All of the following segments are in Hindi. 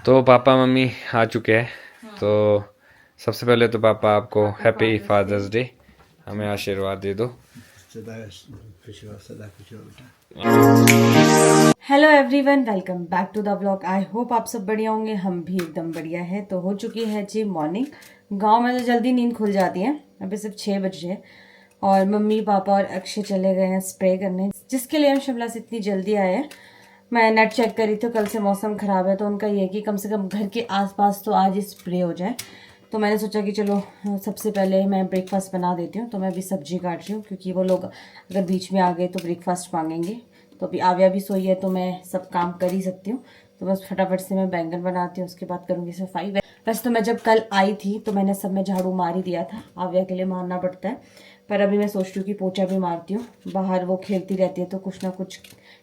तो पापा मम्मी आ चुके हैं। तो सबसे पहले तो पापा आपको हैप्पी फादर्स डे, हमें आशीर्वाद दे दो। सदा खुश रहो, सदा खुश रहो बेटा। Hello everyone, welcome back to the vlog. I hope आप सब बढ़िया होंगे, हम भी एकदम बढ़िया है। तो हो चुकी है जी मॉर्निंग। गांव में तो जल्दी नींद खुल जाती है, अभी सिर्फ 6 बजे है और मम्मी पापा और अक्षय चले गए हैं स्प्रे करने, जिसके लिए हम शिमला से इतनी जल्दी आए हैं। मैं नेट चेक करी तो कल से मौसम ख़राब है, तो उनका ये है कि कम से कम घर के आसपास तो आज ही स्प्रे हो जाए। तो मैंने सोचा कि चलो सबसे पहले मैं ब्रेकफास्ट बना देती हूँ। तो मैं अभी सब्जी काट रही हूँ, क्योंकि वो लोग अगर बीच में आ गए तो ब्रेकफास्ट मांगेंगे। तो अभी आव्या भी सोई है, तो मैं सब काम कर ही सकती हूँ। तो बस फटाफट से मैं बैंगन बनाती हूँ, उसके बाद करूँगी सफाई। वैसे तो मैं जब कल आई थी तो मैंने सब में झाड़ू मार ही दिया था, आव्या के लिए मारना पड़ता है। पर अभी मैं सोचती हूँ कि पोछा भी मारती हूँ, बाहर वो खेलती रहती है तो कुछ ना कुछ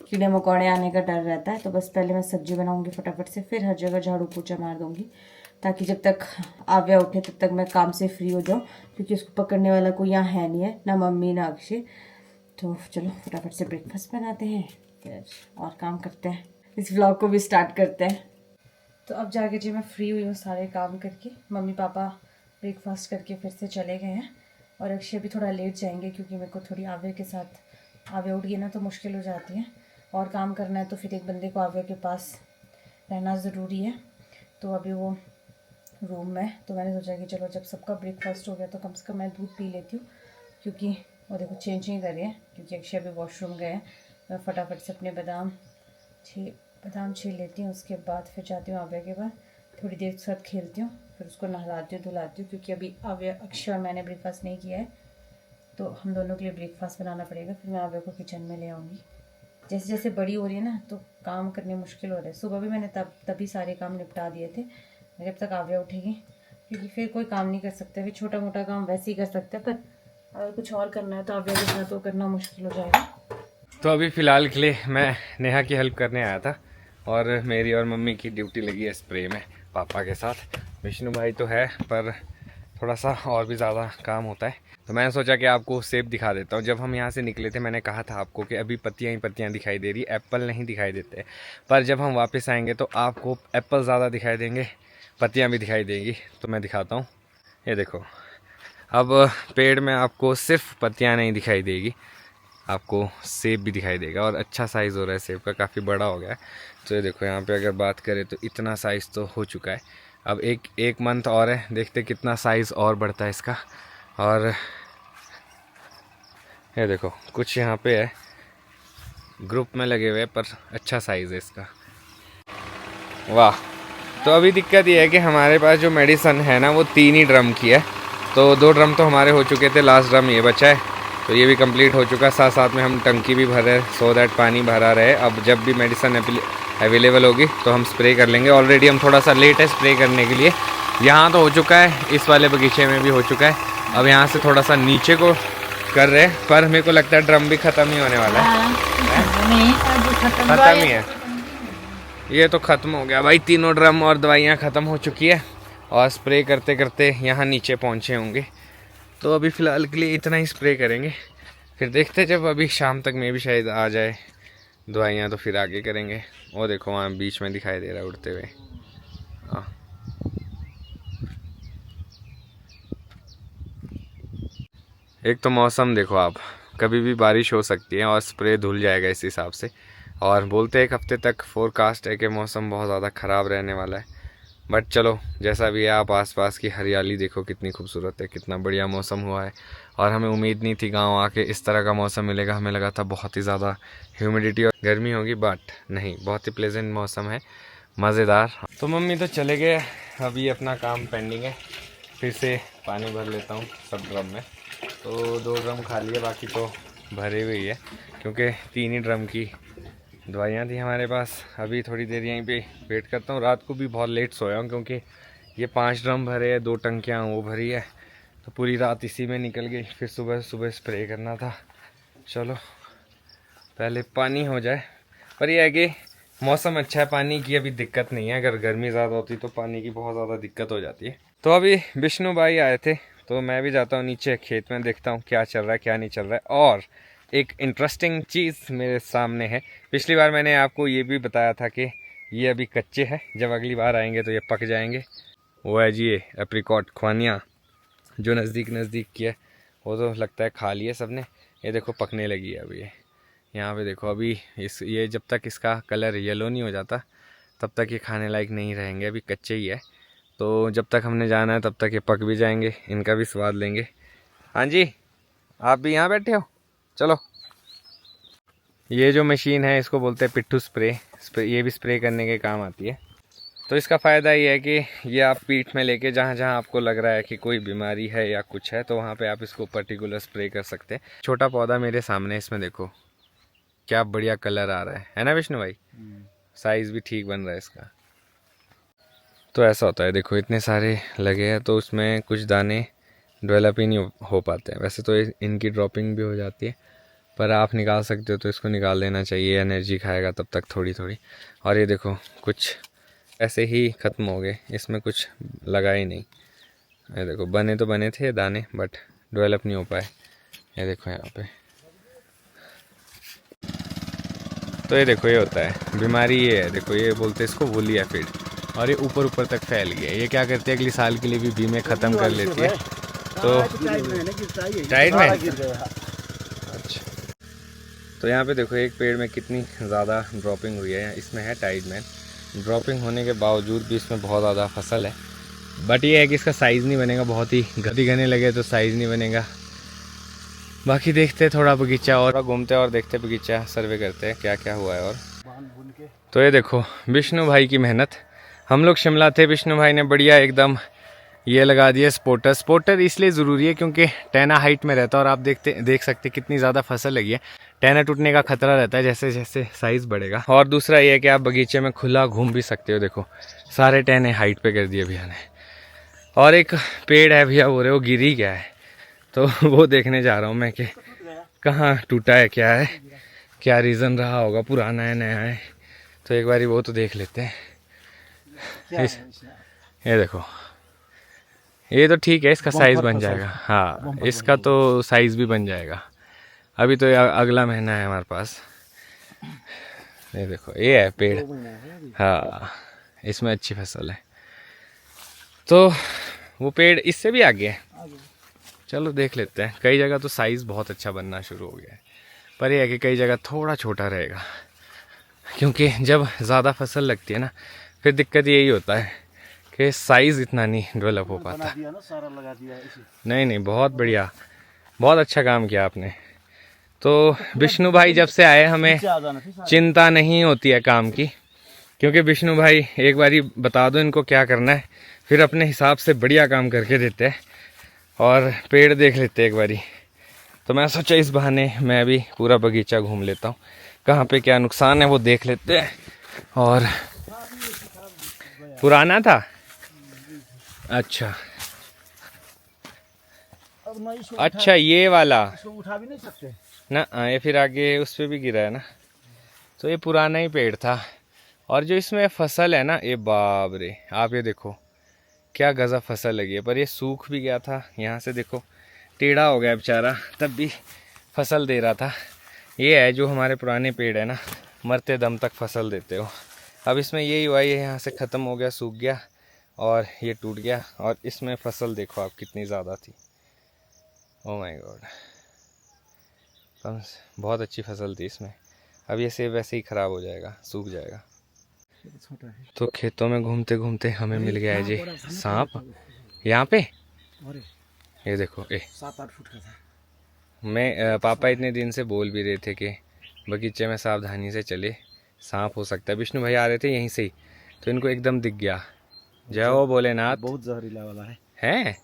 कीड़े मकोड़े आने का डर रहता है। तो बस पहले मैं सब्जी बनाऊंगी फटाफट से, फिर हर जगह झाड़ू पोछा मार दूंगी, ताकि जब तक आव्या उठे तब तक मैं काम से फ्री हो जाऊँ, क्योंकि उसको पकड़ने वाला कोई यहाँ है नहीं है, ना मम्मी ना अक्षय। तो चलो फटाफट से ब्रेकफास्ट बनाते हैं, फिर और काम करते हैं, इस व्लॉग को भी स्टार्ट करते हैं। तो अब जाके जी मैं फ्री हुई हूँ सारे काम करके। मम्मी पापा ब्रेकफास्ट करके फिर से चले गए हैं और अक्षय भी थोड़ा लेट जाएंगे, क्योंकि मेरे को थोड़ी आव्या के साथ, आव्या उठ गई ना तो मुश्किल हो जाती है, और काम करना है तो फिर एक बंदे को आव्या के पास रहना ज़रूरी है। तो अभी वो रूम में, तो मैंने सोचा कि चलो जब सबका ब्रेकफास्ट हो गया तो कम से कम मैं दूध पी लेती हूँ, क्योंकि वो देखो चेंज नहीं कर रही है, क्योंकि अक्षय भी वॉशरूम गए हैं। मैं फटाफट से अपने बादाम छील लेती हूँ, उसके बाद फिर जाती हूँ आव्या के पास, थोड़ी देर के साथ खेलती हूँ, फिर उसको नहलाती हूँ धुलाती हूँ, क्योंकि अभी आव्या, अक्षय और मैंने ब्रेकफास्ट नहीं किया है, तो हम दोनों के लिए ब्रेकफास्ट बनाना पड़ेगा। फिर मैं आव्या को किचन में ले आऊँगी। जैसे जैसे बड़ी हो रही है ना, तो काम करने मुश्किल हो रहा है। सुबह भी मैंने तभी सारे काम निपटा दिए थे, जब तक आव्या उठेगी, क्योंकि फिर कोई काम नहीं कर सकते। फिर छोटा मोटा काम वैसे ही कर सकते हैं, पर अगर कुछ और करना है तो आव्या के साथ वो करना मुश्किल हो जाएगा। तो अभी फ़िलहाल के लिए मैं नेहा की हेल्प करने आया था, और मेरी और मम्मी की ड्यूटी लगी है स्प्रे में पापा के साथ। विष्णु भाई तो है, पर थोड़ा सा और भी ज़्यादा काम होता है। तो मैंने सोचा कि आपको सेब दिखा देता हूँ। जब हम यहाँ से निकले थे मैंने कहा था आपको कि अभी पत्तियाँ ही पत्तियाँ दिखाई दे रही, एप्पल नहीं दिखाई देते, पर जब हम वापस आएंगे तो आपको एप्पल ज़्यादा दिखाई देंगे, पत्तियाँ भी दिखाई देंगी। तो मैं दिखाता हूँ, ये देखो। अब पेड़ में आपको सिर्फ पत्तियाँ नहीं दिखाई देगी, आपको सेब भी दिखाई देगा, और अच्छा साइज़ हो रहा है सेब का, काफ़ी बड़ा हो गया है। तो ये देखो, यहाँ पे अगर बात करें तो इतना साइज़ तो हो चुका है। अब एक मंथ और है, देखते कितना साइज़ और बढ़ता है इसका। और ये देखो कुछ यहाँ पे है, ग्रुप में लगे हुए, पर अच्छा साइज़ है इसका। वाह। तो अभी दिक्कत ये है कि हमारे पास जो मेडिसन है ना, वो 3 ही ड्रम की है। तो 2 ड्रम तो हमारे हो चुके थे, लास्ट ड्रम ये बचा है, तो ये भी कंप्लीट हो चुका है। साथ साथ में हम टंकी भी भर रहे, सो दैट पानी भरा रहे। अब जब भी मेडिसन अवेलेबल होगी तो हम स्प्रे कर लेंगे। ऑलरेडी हम थोड़ा सा लेट है स्प्रे करने के लिए। यहाँ तो हो चुका है, इस वाले बगीचे में भी हो चुका है। अब यहाँ से थोड़ा सा नीचे को कर रहे हैं, पर मेरे को लगता है ड्रम भी ख़त्म ही होने वाला है। ख़त्म ही है, ये तो ख़त्म हो गया भाई। तीनों ड्रम और दवाइयाँ ख़त्म हो चुकी है, और स्प्रे करते करते यहाँ नीचे पहुँचे होंगे। तो अभी फ़िलहाल के लिए इतना ही स्प्रे करेंगे, फिर देखते जब अभी शाम तक में भी शायद आ जाए दवाइयाँ तो फिर आगे करेंगे। वो देखो वहाँ बीच में दिखाई दे रहा है उड़ते हुए। हाँ, एक तो मौसम देखो आप, कभी भी बारिश हो सकती है और स्प्रे धुल जाएगा इस हिसाब से। और बोलते हैं 1 हफ्ते तक फोरकास्ट है कि मौसम बहुत ज़्यादा ख़राब रहने वाला है। बट चलो जैसा भी है, आप आसपास की हरियाली देखो कितनी खूबसूरत है, कितना बढ़िया मौसम हुआ है। और हमें उम्मीद नहीं थी गांव आके इस तरह का मौसम मिलेगा। हमें लगा था बहुत ही ज़्यादा ह्यूमिडिटी और गर्मी होगी, बट नहीं, बहुत ही प्लेजेंट मौसम है, मज़ेदार। तो मम्मी तो चले गए, अभी अपना काम पेंडिंग है। फिर से पानी भर लेता हूँ सब ड्रम में। तो 2 ड्रम खाली है, बाकी तो भरे हुए ही है, क्योंकि 3 ही ड्रम की दवाइयाँ थी हमारे पास। अभी थोड़ी देर यहीं पे वेट करता हूँ। रात को भी बहुत लेट सोया हूँ, क्योंकि ये 5 ड्रम भरे हैं, 2 टंकियाँ वो भरी है, तो पूरी रात इसी में निकल गई। फिर सुबह सुबह स्प्रे करना था। चलो पहले पानी हो जाए। पर यह है कि मौसम अच्छा है, पानी की अभी दिक्कत नहीं है। अगर गर्मी ज़्यादा होती तो पानी की बहुत ज़्यादा दिक्कत हो जाती है। तो अभी विष्णु भाई आए थे, तो मैं भी जाता हूँ नीचे खेत में, देखता हूँ क्या चल रहा है क्या नहीं चल रहा है। और एक इंटरेस्टिंग चीज़ मेरे सामने है। पिछली बार मैंने आपको ये भी बताया था कि ये अभी कच्चे हैं, जब अगली बार आएंगे तो ये पक जाएंगे। वो है जी ये एप्रिकॉट खुआनिया जो नज़दीक की है, वो तो लगता है खा लिए सबने। ये देखो पकने लगी है अभी ये, यहाँ पे देखो अभी ये जब तक इसका कलर येलो नहीं हो जाता तब तक ये खाने लायक नहीं रहेंगे, अभी कच्चे ही है। तो जब तक हमने जाना है तब तक ये पक भी जाएंगे, इनका भी स्वाद लेंगे। हाँ जी, आप भी यहाँ बैठे हो, चलो। ये जो मशीन है इसको बोलते हैं पिट्ठू स्प्रे, ये भी स्प्रे करने के काम आती है। तो इसका फ़ायदा ये है कि ये आप पीठ में लेके जहाँ जहाँ आपको लग रहा है कि कोई बीमारी है या कुछ है तो वहाँ पे आप इसको पर्टिकुलर स्प्रे कर सकते हैं। छोटा पौधा मेरे सामने, इसमें देखो क्या बढ़िया कलर आ रहा है ना विष्णु भाई? साइज़ भी ठीक बन रहा है इसका। तो ऐसा होता है, देखो इतने सारे लगे हैं तो उसमें कुछ दाने डेवलप ही नहीं हो पाते हैं। वैसे तो इनकी ड्रॉपिंग भी हो जाती है, पर आप निकाल सकते हो तो इसको निकाल देना चाहिए, एनर्जी खाएगा तब तक थोड़ी थोड़ी। और ये देखो कुछ ऐसे ही ख़त्म हो गए, इसमें कुछ लगा ही नहीं। ये देखो बने तो बने थे दाने बट डेवलप नहीं हो पाए। ये देखो यहाँ पे, तो ये देखो ये होता है बीमारी, ये है देखो, ये बोलते हैं इसको वूली एफिड, और ये ऊपर तक फैल गया। ये क्या करती है अगली साल के लिए भी बीमे ख़त्म कर लेती है। तो टाइट में अच्छा, तो यहाँ पे देखो एक पेड़ में कितनी ज़्यादा ड्रॉपिंग हुई है, इसमें है टाइड मैन। ड्रॉपिंग होने के बावजूद भी इसमें बहुत ज़्यादा फसल है, बट ये है कि इसका साइज़ नहीं बनेगा, बहुत ही घने लगे तो साइज़ नहीं बनेगा। बाकी देखते थोड़ा बगीचा और घूमते और देखते, बगीचा सर्वे करते हैं क्या क्या हुआ है। और तो ये देखो विष्णु भाई की मेहनत, हम लोग शिमला थे, विष्णु भाई ने बढ़िया एकदम ये लगा दिया स्पोर्टर। स्पोर्टर इसलिए ज़रूरी है क्योंकि टैना हाइट में रहता है, और आप देख सकते कितनी ज़्यादा फसल लगी है। टैना टूटने का खतरा रहता है जैसे जैसे साइज़ बढ़ेगा। और दूसरा ये है कि आप बगीचे में खुला घूम भी सकते हो। देखो सारे टैने हाइट पे कर दिए भैया ने। और एक पेड़ है भैया बोल रहे वो गिर ही गया है, तो वो देखने जा रहा हूँ मैं कि कहाँ टूटा है, क्या रीज़न रहा होगा, पुराना है नया है, तो एक बारी वो तो देख लेते हैं। ये देखो ये तो ठीक है, इसका साइज़ बन जाएगा। हाँ इसका तो साइज़ भी बन जाएगा, अभी तो अगला महीना है हमारे पास। ये देखो ये है पेड़, हाँ इसमें अच्छी फसल है। तो वो पेड़ इससे भी आगे है, चलो देख लेते हैं। कई जगह तो साइज़ बहुत अच्छा बनना शुरू हो गया है, पर यह है कि कई जगह थोड़ा छोटा रहेगा, क्योंकि जब ज़्यादा फसल लगती है ना फिर दिक्कत यही होता है कि साइज़ इतना नहीं डेवलप हो पाता। नहीं बहुत बढ़िया, बहुत अच्छा काम किया आपने। तो विष्णु भाई जब से आए हमें चिंता नहीं होती है काम की, क्योंकि विष्णु भाई एक बारी बता दो इनको क्या करना है, फिर अपने हिसाब से बढ़िया काम करके देते हैं और पेड़ देख लेते हैं एक बारी। तो मैं सोचा इस बहाने मैं भी पूरा बगीचा घूम लेता हूँ, कहाँ पे क्या नुकसान है वो देख लेते हैं। और पुराना था, अच्छा अच्छा ये वाला उठा भी नहीं सकते ना, ये फिर आगे उस पर भी गिरा है ना, तो ये पुराना ही पेड़ था। और जो इसमें फसल है ना, ये बाप रे, आप ये देखो क्या गजब फसल लगी है, पर ये सूख भी गया था। यहाँ से देखो टेढ़ा हो गया बेचारा, तब भी फसल दे रहा था। ये है जो हमारे पुराने पेड़ है ना, मरते दम तक फसल देते हो। अब इसमें यही हुआ, ये यहाँ से ख़त्म हो गया, सूख गया और ये टूट गया। और इसमें फसल देखो आप कितनी ज़्यादा थी, ओह माय गॉड, बहुत अच्छी फसल थी इसमें। अब ये सेब वैसे ही ख़राब हो जाएगा, सूख जाएगा। तो खेतों में घूमते घूमते हमें मिल गया है जी सांप यहाँ पे। ये देखो 7-8 फुट का था। मैं पापा इतने दिन से बोल भी रहे थे कि बगीचे में सावधानी से चले, सांप हो सकता है। विष्णु भाई आ रहे थे यहीं से ही, तो इनको एकदम दिख गया। जय हो भोलेनाथ। बहुत जहरीला वाला है हैं?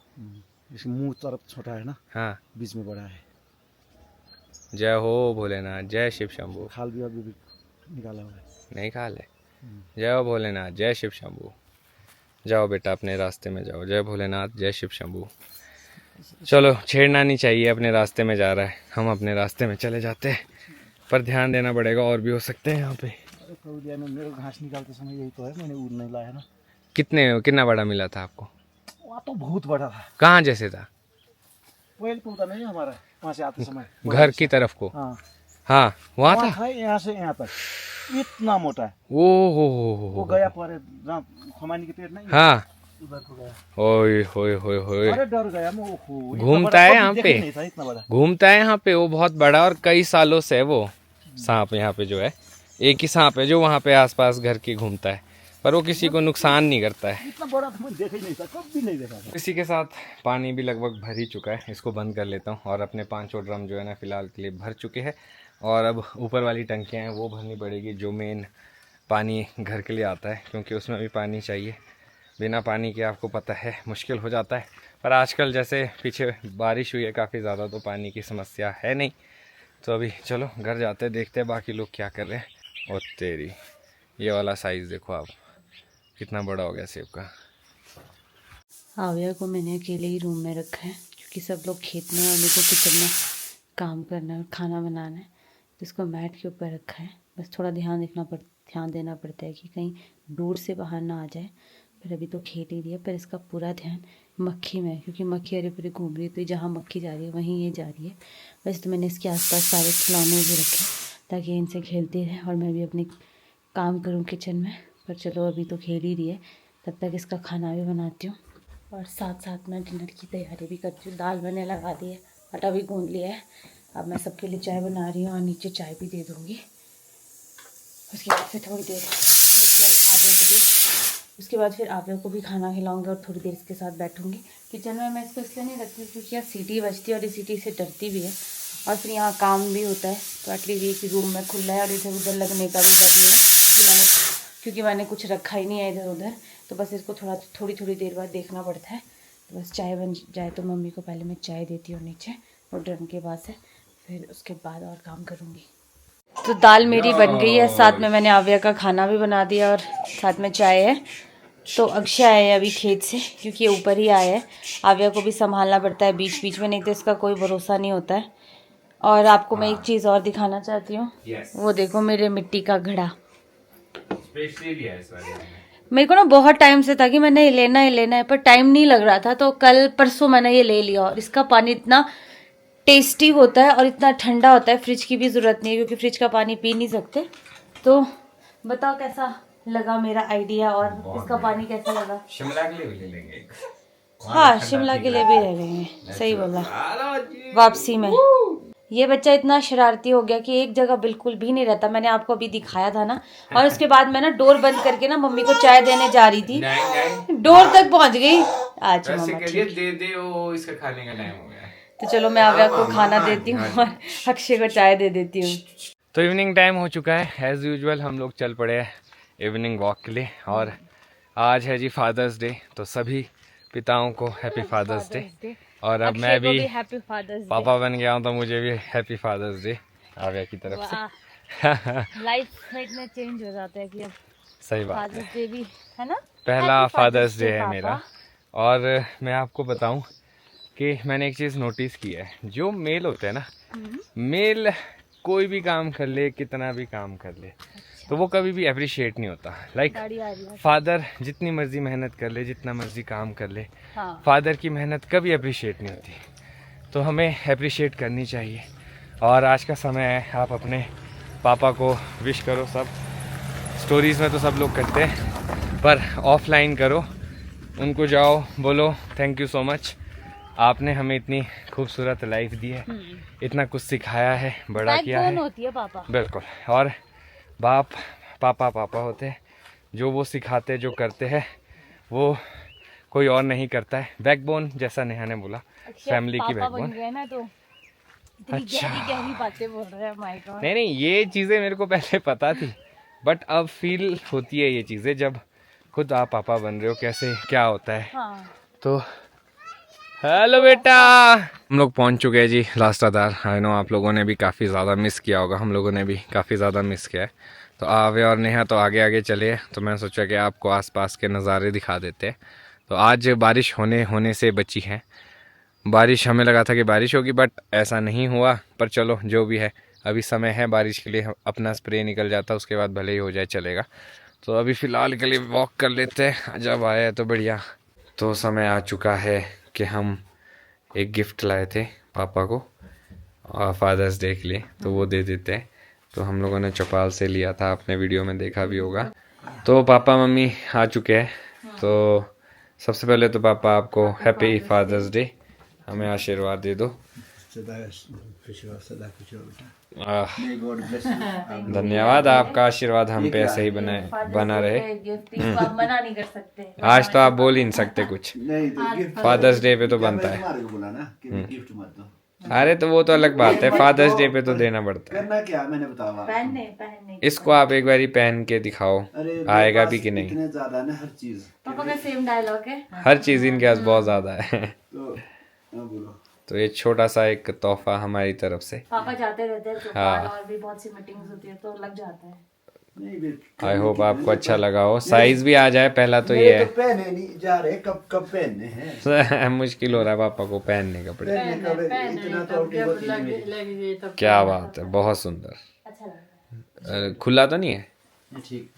इसका मुंह तरफ छोटा है ना, हाँ बीच में बड़ा है। जय हो भोलेनाथ, जय शिव शंभू। खाल भी अभी भी निकाला हुआ है, नहीं खा ले। जय हो भोलेनाथ, जय शिव शंभू। जाओ बेटा अपने रास्ते में जाओ, जय भोलेनाथ, जय शिव शंभू। चलो छेड़ना नहीं चाहिए, अपने रास्ते में जा रहा है, हम अपने रास्ते में चले जाते हैं, पर ध्यान देना पड़ेगा, और भी हो सकते हैं यहाँ पे। मेरे घास निकालते समय यही तो है, मैंने उड़ नहीं लाया ना। कितना बड़ा मिला था आपको? वहाँ तो बहुत बड़ा था। कहाँ जैसे था? पहले पुलता नहीं हमारा, वहाँ से आते समय घर की तरफ को? हाँ, हाँ वहाँ वहाँ था। था यहाँ से यहाँ तक इतना मोटा है। ओ वो गया पर जहाँ खमानी के पेड़ नहीं है, हाँ। उधर को गया। ओए होए होए होए। अरे डर गया मैं, ओहो, इतना घूमता बड़ा है कभी यहाँ देखा पे, ही नहीं था इतना बड़ा। घूमता है यहाँ पे, वो बहुत बड़ा और कई सालों से है वो सांप यहाँ पे जो है। एक ही सांप है जो वहाँ पे आसपास घर के घूमता है, पर वो किसी को नुकसान नहीं करता है। इतना बड़ा तो मैं देखा ही नहीं था, कभी नहीं देखा था। इसी के साथ पानी भी लगभग भर ही चुका है, इसको बंद कर लेता हूँ। और अपने 5 ड्रम जो है ना फ़िलहाल के लिए भर चुके हैं, और अब ऊपर वाली टंकियाँ हैं वो भरनी पड़ेगी, जो मेन पानी घर के लिए आता है, क्योंकि उसमें भी पानी चाहिए। बिना पानी के आपको पता है मुश्किल हो जाता है। पर आजकल जैसे पीछे बारिश हुई है काफ़ी ज़्यादा, तो पानी की समस्या है नहीं। तो अभी चलो घर जाते देखते हैं बाकी लोग क्या कर रहे हैं। और तेरी ये वाला साइज़ देखो आप, कितना बड़ा हो गया सेब का। आव्या को मैंने अकेले ही रूम में रखा है, क्योंकि सब लोग खेत में और मेरे को किचन में काम करना है, खाना बनाना है, तो इसको मैट के ऊपर रखा है। बस थोड़ा ध्यान देना पड़ता है कि कहीं दूर से बाहर ना आ जाए। पर अभी तो खेल ही रही है, पर इसका पूरा ध्यान मक्खी में है, क्योंकि मक्खी अरे पूरे घूम रही है, तो जहाँ मक्खी जा रही है वहीं ये जा रही है। वैसे तो मैंने इसके आसपास सारे खिलौने भी रखे ताकि इनसे खेलती रहे और मैं भी अपनी काम करूँ किचन में। पर चलो अभी तो खेल ही रही है, तब तक इसका खाना भी बनाती हूँ और साथ साथ में डिनर की तैयारी भी करती हूँ। दाल मैंने लगा दी है, आटा भी गूंद लिया है। अब मैं सबके लिए चाय बना रही हूँ और नीचे चाय भी दे दूँगी। उसके बाद फिर थोड़ी देर उसके बाद फिर आव्या को भी खाना खिलाऊंगी और थोड़ी देर इसके साथ बैठूंगी। किचन में मैं इसको इसलिए नहीं रखती क्योंकि यहाँ सीटी बजती है और इस सीटी से डरती भी है, और फिर यहाँ काम भी होता है, तो एटलीस्ट ये कि रूम में खुला है और इधर उधर लगने का भी डर नहीं है, क्योंकि मैंने कुछ रखा ही नहीं है इधर उधर। तो बस इसको थोड़ी देर बाद देखना पड़ता है। तो बस चाय बन जाए तो मम्मी को पहले मैं चाय देती हूँ नीचे, और ड्रम के बाद से फिर उसके बाद और काम करूँगी। तो दाल मेरी बन गई है, साथ में मैंने आव्या का खाना भी बना दिया और साथ में चाय है। तो अक्षय आए हैं अभी खेत से, क्योंकि ये ऊपर ही आया है। आव्या को भी संभालना पड़ता है बीच बीच में, नहीं तो इसका कोई भरोसा नहीं होता है। और आपको मैं एक चीज़ और दिखाना चाहती हूँ। वो देखो मेरे मिट्टी का घड़ा, मेरे को ना बहुत टाइम से था कि मैंने ये लेना है, पर टाइम नहीं लग रहा था, तो कल परसों मैंने ये ले लिया। और इसका पानी इतना टेस्टी होता है और इतना ठंडा होता है, फ्रिज की भी ज़रूरत नहीं है, क्योंकि फ्रिज का पानी पी नहीं सकते। तो बताओ कैसा लगा मेरा आइडिया, और इसका पानी कैसा लगा? शिमला के लिए भी ले लेंगे। हाँ, शिमला के लिए भी ले लेंगे, सही बोला। वापसी में ये बच्चा इतना शरारती हो गया कि एक जगह बिल्कुल भी नहीं रहता। मैंने आपको अभी दिखाया था ना, और उसके बाद मैं ना डोर बंद करके ना मम्मी को चाय देने जा रही थी, डोर तक पहुंच गई। आज मम्मा दे दे, वो इसका खाने का टाइम हो गया। तो चलो मैं आव्या को खाना देती हूँ और अक्षय को चाय दे देती हूँ। तो इवनिंग टाइम हो चुका है, एज यूजुअल हम लोग चल पड़े हैं इवनिंग वॉक के लिए। और आज है जी फादर्स डे, तो सभी पिताओं को हैप्पी फादर्स डे। और अब मैं भी पापा बन गया हूँ, तो मुझे भी हैप्पी फादर्स डे आव्या की तरफ से। लाइफ में इतना चेंज हो जाता है कि अब सही बात है, फादर्स डे भी है ना, पहला फादर्स डे है मेरा। और मैं आपको बताऊं कि मैंने एक चीज़ नोटिस की है, जो मेल होते हैं ना, मेल कोई भी काम कर ले, कितना भी काम कर ले, तो वो कभी भी अप्रिशिएट नहीं होता। लाइक फादर जितनी मर्जी मेहनत कर ले, जितना मर्जी काम कर ले, फादर की मेहनत कभी अप्रिशिएट नहीं होती। तो हमें अप्रिशिएट करनी चाहिए। और आज का समय है, आप अपने पापा को विश करो। सब स्टोरीज़ में तो सब लोग करते हैं, पर ऑफलाइन करो, उनको जाओ बोलो थैंक यू सो मच, आपने हमें इतनी खूबसूरत लाइफ दी है, इतना कुछ सिखाया है, बड़ा किया है। होती है पापा। बिल्कुल। और पापा होते हैं, जो वो सिखाते, जो करते हैं, वो कोई और नहीं करता है। बैकबोन, जैसा नेहा ने बोला, फैमिली की बैकबोन। तो अच्छा, गहरी बातें बोल रहे हैं। My God. नहीं, ये चीज़ें मेरे को पहले पता थी, बट अब फील होती है ये चीज़ें जब खुद आप पापा बन रहे हो, कैसे क्या होता है। तो हेलो बेटा, हम लोग पहुंच चुके हैं जी लास्ट आधार। आई नो आप लोगों ने भी काफ़ी ज़्यादा मिस किया होगा, हम लोगों ने भी काफ़ी ज़्यादा मिस किया है। तो आव्या और नेहा तो आगे आगे चले हैं, तो मैं सोचा कि आपको आसपास के नज़ारे दिखा देते हैं। तो आज बारिश होने से बची है। बारिश, हमें लगा था कि बारिश होगी, बट ऐसा नहीं हुआ। पर चलो जो भी है, अभी समय है बारिश के लिए, अपना स्प्रे निकल जाता, उसके बाद भले ही हो जाए चलेगा। तो अभी फ़िलहाल के लिए वॉक कर लेते हैं, जब आया तो बढ़िया। तो समय आ चुका है कि हम एक गिफ्ट लाए थे पापा को, और फादर्स डे के लिए, तो वो दे देते हैं। तो हम लोगों ने चौपाल से लिया था, आपने वीडियो में देखा भी होगा। तो पापा मम्मी आ चुके हैं। तो सबसे पहले तो पापा आपको हैप्पी फादर्स डे, हमें आशीर्वाद दे दो। सदा खुश रहो, सदा खुश रहो बेटा। आह, May God bless you। धन्यवाद, आपका आशीर्वाद हम पे ऐसे ही बना रहे। गिफ्ट इसको आप मना नहीं कर सकते। आज तो आप बोल ही नहीं सकते कुछ, नहीं तो गिफ्ट फादर्स डे पे तो बनता है। तुम्हारे को बोला ना कि गिफ्ट मत दो। अरे तो वो तो अलग बात है, फादर्स डे पे तो देना पड़ता है। करना क्या मैंने बताया आपको। पहनने इसको आप एक बारी पहन के दिखाओ, अरे आएगा बस भी कि नहीं। इतने ज्यादा ना हर चीज। पापा का सेम डायलॉग है। हर चीज इनके पास बहुत ज्यादा है। तो हाँ बोलो। तो ये छोटा सा एक तोहफा हमारी तरफ से। पापा जाते रहते हैं हाँ। चौपाल और भी बहुत सी मीटिंग्स होती है तो लग जाता है। नहीं बे, आई होप आपको अच्छा लगा हो, साइज भी आ जाए। पहला तो ये मेरे तो पहने नहीं जा रहे, कब कब पहनने हैं। है मुश्किल हो रहा है पापा को पहनने कपड़े। पहनने कब इतना तो आउटिंग होती है मेरी। क्या बात है, बहुत सुंदर। अच्छा लग रहा है। खुला तो नहीं है, ठीक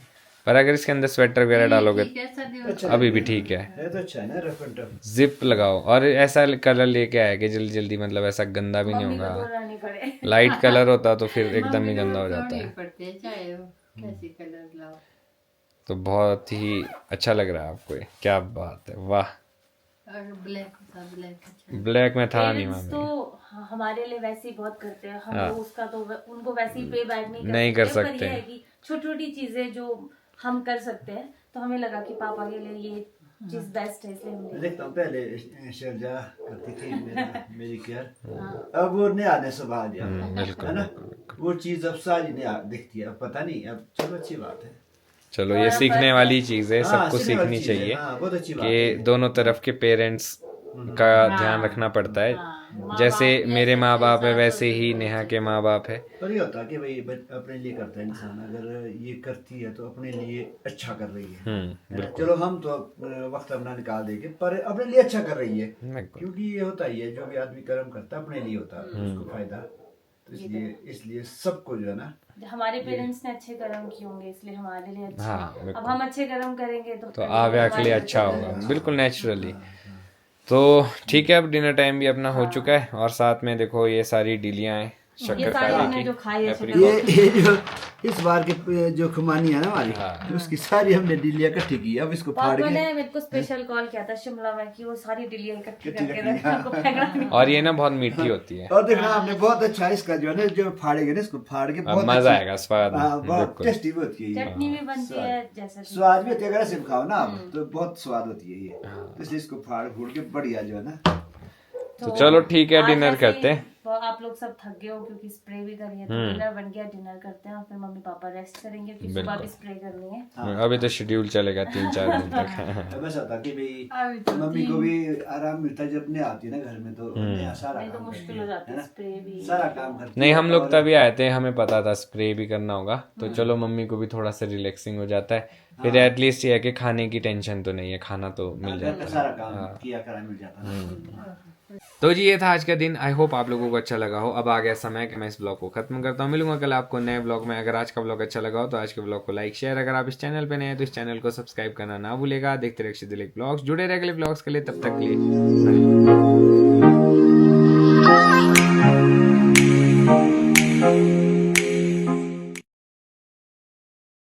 पर अगर इसके अंदर स्वेटर वगैरह डालोगे अच्छा अभी भी ठीक है। है तो अच्छा है ना, रफ एंड टफ। जिप लगाओ और ऐसा कलर लेके आया कि जल्दी जल्दी, मतलब ऐसा गंदा भी नहीं मम्मी को होगा। बोलना नहीं पड़े। लाइट कलर होता तो फिर एकदम ही गंदा हो जाता है। पड़ते चाहे वो कैसी कलर लाओ। तो बहुत ही अच्छा लग रहा है आपको ये, क्या बात है, वाह। और ब्लैक होता, ब्लैक अच्छा। ब्लैक में था नहीं पेरेंट्स तो मामी। हमारे लिए वैसे ही बहुत करते हैं, हम हाँ। लोग उसका तो उनको वैसे ही पे बैक नहीं कर पर सकते। ये है कि छोटी छोटी चीजें जो हम कर सकते हैं, तो हमें लगा कि पापा के लिए ये चीज बेस्ट है, इसलिए हमने देखता हूँ पहले शर्जा करती थी मेरी केयर, अब वो नहीं आने से बाहर दिया बिल्कुल है ना। वो चीज अब सारी नहीं दिखती है, अब पता नहीं, अब चलो अच्छी बात है। चलो ये सीखने वाली चीज है, हाँ, सबको सीखने वाली सीखनी चीज़ है, चाहिए हाँ, बहुत अच्छी बात कि है। दोनों तरफ के पेरेंट्स का ध्यान रखना पड़ता है। जैसे मेरे माँ बाप है वैसे ही नेहा के माँ बाप है। पर ये होता है कि भाई अपने लिए करता है इंसान, अगर ये करती है तो अपने लिए अच्छा कर रही है। चलो हम तो वक्त अपना निकाल देंगे, पर अपने लिए अच्छा कर रही है। क्योंकि ये होता ही है, जो भी आदमी कर्म करता है अपने लिए होता है, उसको फायदा। तो इसलिए सबको जो है ना, हमारे पेरेंट्स ने अच्छे कर्म किए होंगे इसलिए हमारे लिए अच्छे। हाँ, अब हम अच्छे कर्म करेंगे तो आगे के लिए अच्छा होगा, बिल्कुल नेचुरली। तो ठीक है, अब डिनर टाइम भी अपना हो चुका है और साथ में देखो ये सारी डीलियां हैं ये शक्कर सारी खाने हमने जो की। खाई है ये जो इस बार के जो खुमानी है ना हमारी, उसकी सारी हमने डिलिया इकट्ठी की। अब इसको फाड़ पापा के ने मेरे को स्पेशल कॉल किया था शिमला में कि वो सारी डिलिया इकट्ठी करके रखना, उनको फेंकना नहीं। और ये ना बहुत मीठी होती है, और देखना हमने बहुत अच्छा इसका जो है ना, जो फाड़ेंगे ना इसको फाड़ के अब बहुत मजा अच्छी- आएगा स्वाद में, हाँ, बहुत बिल्कुल। टेस्टी भी होती है ये। चटनी भी बनती है जैसे स्वाद भी होती है, अगर ऐसे खाओ ना आप तो बहुत स्वाद होती है ये। तो इसलिए इसको फाड़ फूड़ के बढ़िया जो है ना। तो चलो ठीक है, आज डिनर ऐसे ही करते हैं। तो आप लोग सब थक गए हो क्योंकि स्प्रे भी करी है, तो डिनर बन गया, डिनर करते हैं और फिर मम्मी पापा रेस्ट करेंगे क्योंकि सुबह भी स्प्रे करनी है। अभी तो शेड्यूल चलेगा 3-4 दिन तक। अब ऐसा होता कि भाई अभी तो मम्मी को भी आराम मिलता है, जब नहीं आती है ना घर में तो नया सारा नहीं तो काम मुश्किल करती हो है, जाती है है ना? स्प्रे भी। सारा काम करती नहीं, है। हम लोग और- तभी आए थे, हमें पता था स्प्रे भी करना होगा, तो चलो मम्मी को भी थोड़ा सा रिलैक्सिंग हो जाता है। फिर एटलीस्ट ये है कि खाने की टेंशन तो नहीं है, खाना तो मिल घर का जाता है। सारा काम किया करा मिल जाता है। तो जी ये था आज का दिन, आई होप आप लोगों को अच्छा लगा हो। अब आ गया समय कि मैं इस ब्लॉग को खत्म करता हूँ। मिलूंगा कल आपको नए ब्लॉग में। अगर आज का ब्लॉग अच्छा लगा हो तो आज के ब्लॉग को लाइक शेयर, अगर आप इस चैनल पे नए हैं तो इस चैनल को सब्सक्राइब करना ना भूलेगा। देखते रहिए अक्षय दिलीप ब्लॉग्स, जुड़े रहे अगले ब्लॉग्स के लिए, तब तक के लिए।